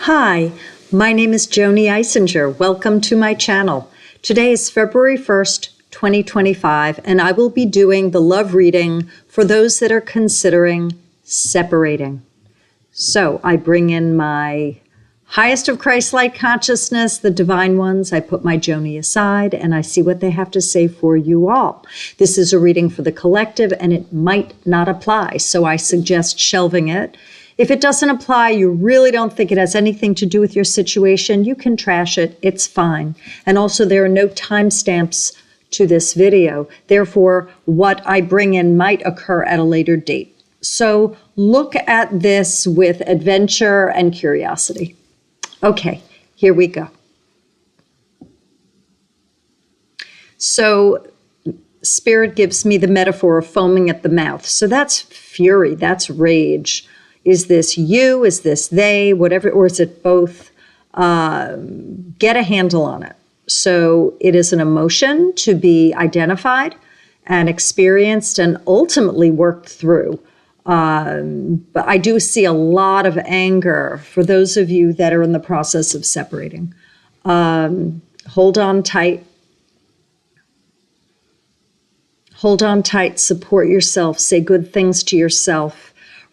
Hi, my name is Joanie Eisinger. Welcome to my channel. Today is February 1st, 2025, and I will be doing the love reading for those that are considering separating. So I bring in my highest of Christ-like consciousness, the divine ones. I put my Joanie aside and I see what they have to say for you all. This is a reading for the collective and it might not apply, so I suggest shelving it. If it doesn't apply, you really don't think it has anything to do with your situation, you can trash it. It's fine. And also, there are no timestamps to this video. Therefore, what I bring in might occur at a later date. So look at this with adventure and curiosity. Okay, here we go. So Spirit gives me the metaphor of foaming at the mouth. So that's fury, that's rage. Is this you? Is this they? Whatever, or is it both? Get a handle on it. So it is an emotion to be identified and experienced and ultimately worked through. But I do see a lot of anger for those of you that are in the process of separating. Hold on tight. Hold on tight. Support yourself. Say good things to yourself.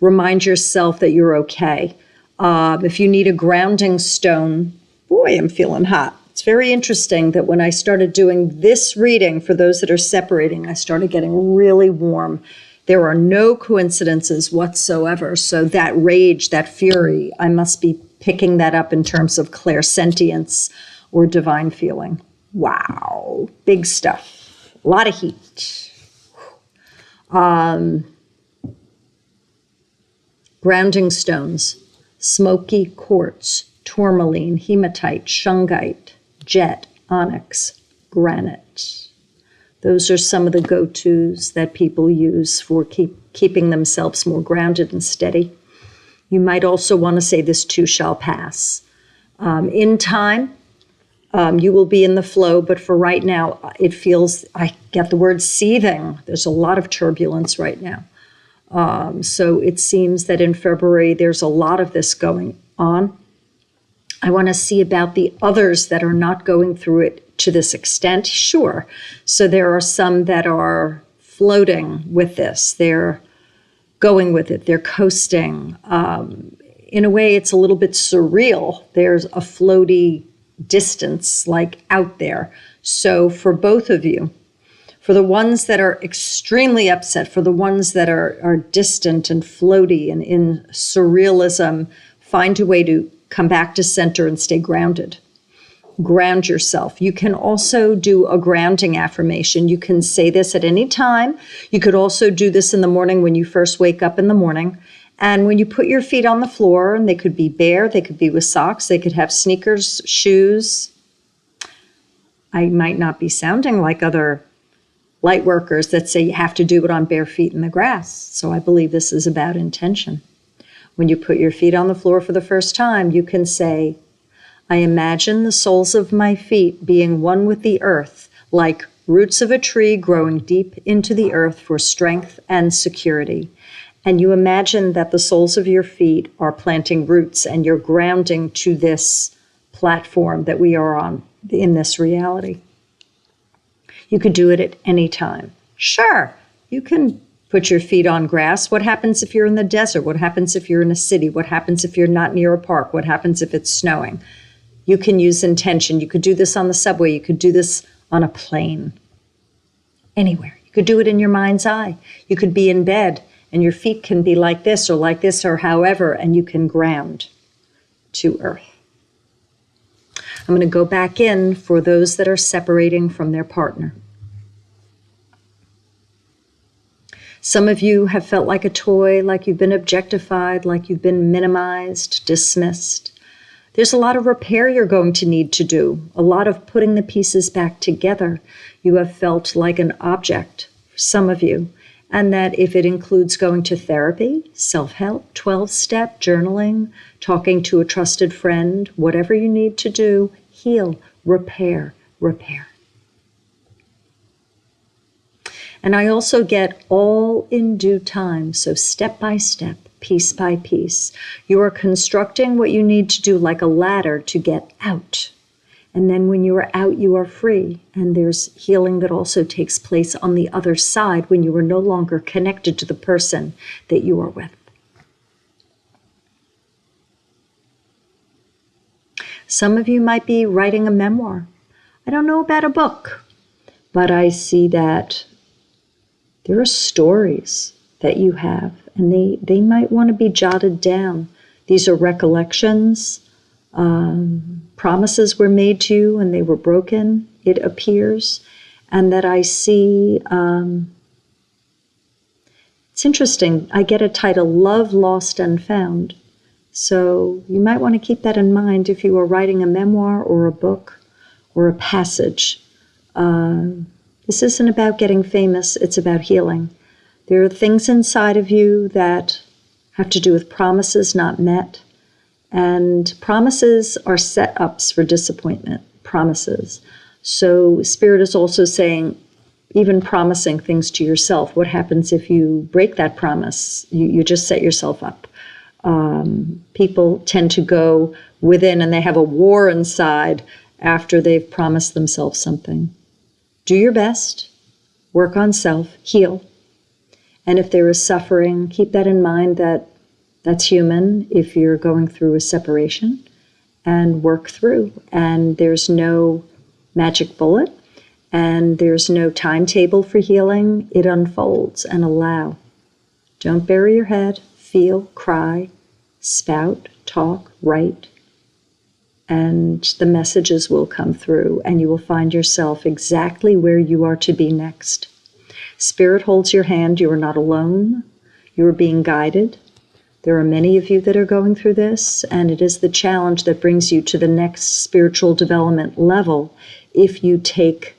Remind yourself that you're okay. If you need a grounding stone, boy, I'm feeling hot. It's very interesting that when I started doing this reading for those that are separating, I started getting really warm. There are no coincidences whatsoever. So that rage, that fury, I must be picking that up in terms of clairsentience or divine feeling. Wow, big stuff. A lot of heat. Grounding stones, smoky quartz, tourmaline, hematite, shungite, jet, onyx, granite. Those are some of the go-tos that people use for keeping themselves more grounded and steady. You might also want to say this too shall pass. In time, you will be in the flow, but for right now, it feels, I get the word seething. There's a lot of turbulence right now. So it seems that in February, there's a lot of this going on. I want to see about the others that are not going through it to this extent. Sure. So there are some that are floating with this. They're going with it. They're coasting. In a way, it's a little bit surreal. There's a floaty distance like out there. So for both of you, for the ones that are extremely upset, for the ones that are distant and floaty and in surrealism, find a way to come back to center and stay grounded. Ground yourself. You can also do a grounding affirmation. You can say this at any time. You could also do this in the morning when you first wake up in the morning. And when you put your feet on the floor, and they could be bare, they could be with socks, they could have sneakers, shoes. I might not be sounding like other light workers that say you have to do it on bare feet in the grass. So I believe this is about intention. When you put your feet on the floor for the first time, you can say, I imagine the soles of my feet being one with the earth, like roots of a tree growing deep into the earth for strength and security. And you imagine that the soles of your feet are planting roots and you're grounding to this platform that we are on in this reality. You could do it at any time. Sure, you can put your feet on grass. What happens if you're in the desert? What happens if you're in a city? What happens if you're not near a park? What happens if it's snowing? You can use intention. You could do this on the subway. You could do this on a plane. Anywhere. You could do it in your mind's eye. You could be in bed and your feet can be like this or however, and you can ground to earth. I'm going to go back in for those that are separating from their partner. Some of you have felt like a toy, like you've been objectified, like you've been minimized, dismissed. There's a lot of repair you're going to need to do, a lot of putting the pieces back together. You have felt like an object, some of you, and that if it includes going to therapy, self-help, 12-step, journaling, talking to a trusted friend, whatever you need to do, heal, repair, repair. And I also get all in due time, so step by step, piece by piece. You are constructing what you need to do like a ladder to get out. And then when you are out, you are free. And there's healing that also takes place on the other side when you are no longer connected to the person that you are with. Some of you might be writing a memoir. I don't know about a book, but I see that there are stories that you have, and they might want to be jotted down. These are recollections. Promises were made to you and they were broken, it appears. And that I see, it's interesting, I get a title, Love Lost and Found. So you might want to keep that in mind if you are writing a memoir or a book or a passage. This isn't about getting famous, it's about healing. There are things inside of you that have to do with promises not met. And promises are setups for disappointment, promises. So Spirit is also saying, even promising things to yourself, what happens if you break that promise? You just set yourself up. People tend to go within and they have a war inside after they've promised themselves something. Do your best, work on self, heal. And if there is suffering, keep that in mind that that's human if you're going through a separation, and work through. And there's no magic bullet, and there's no timetable for healing. It unfolds, and allow. Don't bury your head. Feel, cry, spout, talk, write, and the messages will come through, and you will find yourself exactly where you are to be next. Spirit holds your hand. You are not alone. You are being guided. There are many of you that are going through this, and it is the challenge that brings you to the next spiritual development level if you take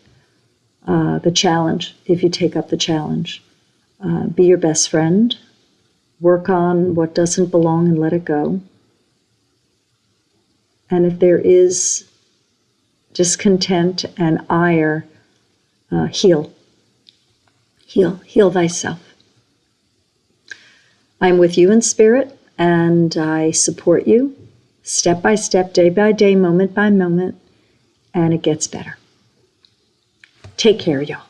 the challenge, if you take up the challenge. Be your best friend. Work on what doesn't belong and let it go. And if there is discontent and ire, heal. Heal thyself. I'm with you in spirit, and I support you step by step, day by day, moment by moment, and it gets better. Take care, y'all.